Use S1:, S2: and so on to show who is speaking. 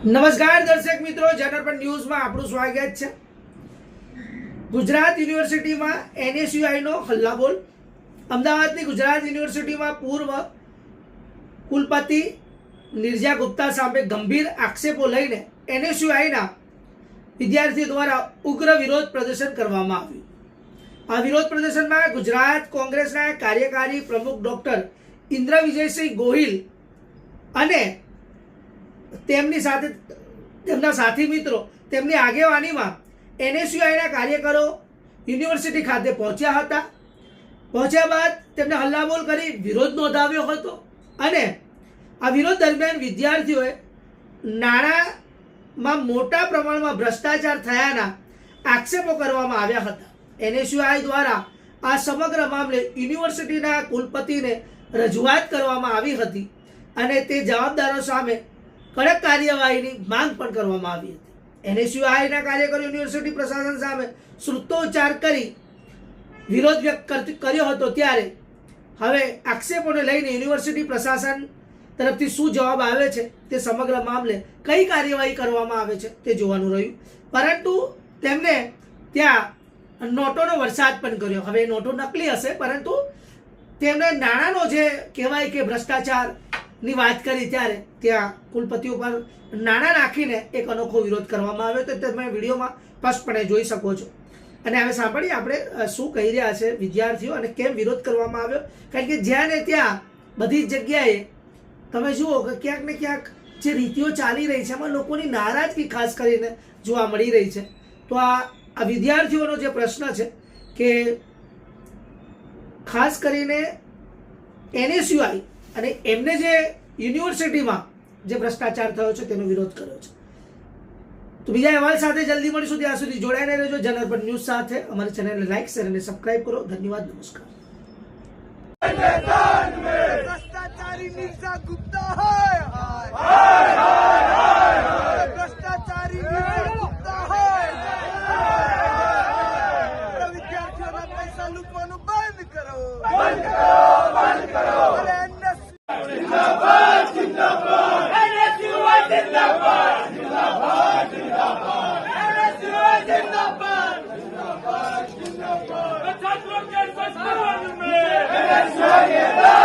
S1: નમસ્કાર દર્શક મિત્રો, જનરપન ન્યૂઝમાં આપણું સ્વાગત છે। ગુજરાત યુનિવર્સિટીમાં એનએસયુઆઈનો હલ્લાબોલ। અમદાવાદની ગુજરાત યુનિવર્સિટીમાં પૂર્વ કુલપતિ નિર્જા ગુપ્તા સામે ગંભીર આક્ષેપો લઈને એનએસયુઆઈના વિદ્યાર્થીઓ દ્વારા ઉગ્ર વિરોધ પ્રદર્શન કરવામાં આવ્યું। આ વિરોધ પ્રદર્શનમાં ગુજરાત કોંગ્રેસના કાર્યકારી પ્રમુખ ડોક્ટર ઇન્દ્ર વિજયસિંહ ગોહિલ અને તેમની સાથે તેમના સાથી મિત્રો તેમની આગેવાનીમાં એનએસયુઆઈના કાર્યકરો યુનિવર્સિટી ખાતે પહોંચ્યા હતા। પહોંચ્યા બાદ તેમને હલ્લાબોલ કરી વિરોધ નોંધાવ્યો હતો અને આ વિરોધ દરમિયાન વિદ્યાર્થીઓએ નાણાંમાં મોટા પ્રમાણમાં ભ્રષ્ટાચાર થયાના આક્ષેપો કરવામાં આવ્યા હતા। એનએસયુઆઈ દ્વારા આ સમગ્ર મામલે યુનિવર્સિટીના કુલપતિને રજૂઆત કરવામાં આવી હતી અને તે જવાબદારો સામે કડક કાર્યવાહીની માંગ પણ કરવામાં આવી હતી। એનએસયુઆઈના કાર્યકરો યુનિવર્સિટી પ્રશાસન સામે સૂત્રોચ્ચાર કરી વિરોધ વ્યક્ત કર્યો હતો। ત્યારે હવે આક્ષેપોને લઈને યુનિવર્સિટી પ્રશાસન તરફથી શું જવાબ આવે છે તે સમગ્ર મામલે કઈ કાર્યવાહી કરવામાં આવે છે તે જોવાનું રહ્યું। પરંતુ તેમને ત્યાં નોટોનો વરસાદ પણ કર્યો। હવે નોટો નકલી હશે, પરંતુ તેમને નાણાંનો જે કહેવાય કે ભ્રષ્ટાચારની વાત કરી ત્યારે ત્યાં કુલપતિઓ પર નાણાં નાખીને એક અનોખો વિરોધ કરવામાં આવ્યો। તો તમે વિડીયોમાં સ્પષ્ટપણે જોઈ શકો છો। અને હવે સાંભળીએ આપણે શું કહી રહ્યા છે વિદ્યાર્થીઓ અને કેમ વિરોધ કરવામાં આવ્યો। કારણ કે જ્યાં ને ત્યાં બધી જ જગ્યાએ તમે જુઓ કે ક્યાંક ને ક્યાંક જે રીતિઓ ચાલી રહી છે એમાં લોકોની નારાજગી ખાસ કરીને જોવા મળી રહી છે। તો આ વિદ્યાર્થીઓનો જે પ્રશ્ન છે કે ખાસ કરીને એનએસયુઆઈ અને એમને જે યુનિવર્સિટીમાં જે ભ્રષ્ટાચાર થયો છે તેનો વિરોધ કર્યો છે। તો બીજા અહેવાલ સાથે જલ્દી મળીશું, ત્યાં સુધી જોડાઈને રહેજો જનરપન ન્યૂઝ સાથે। અમારી ચેનલને લાઈક, શેર અને સબસ્ક્રાઇબ કરો। ધન્યવાદ, નમસ્કાર।
S2: भ्रष्टाचारी निर्जा गुप्ता हाय हाय हाय हाय हाय भ्रष्टाचारी निर्जा गुप्ता हाय हाय विद्यार्थियों पैसा लूटવાનું બંધ કરો અરે
S3: जिंदाबाद जिंदाबाद एनएसयूआई जिंदाबाद जिंदाबाद जिंदाबाद एनएसयूआई जिंदाबाद जिंदाबाद जिंदाबाद छात्रों के सम्मान में एनएसयूआई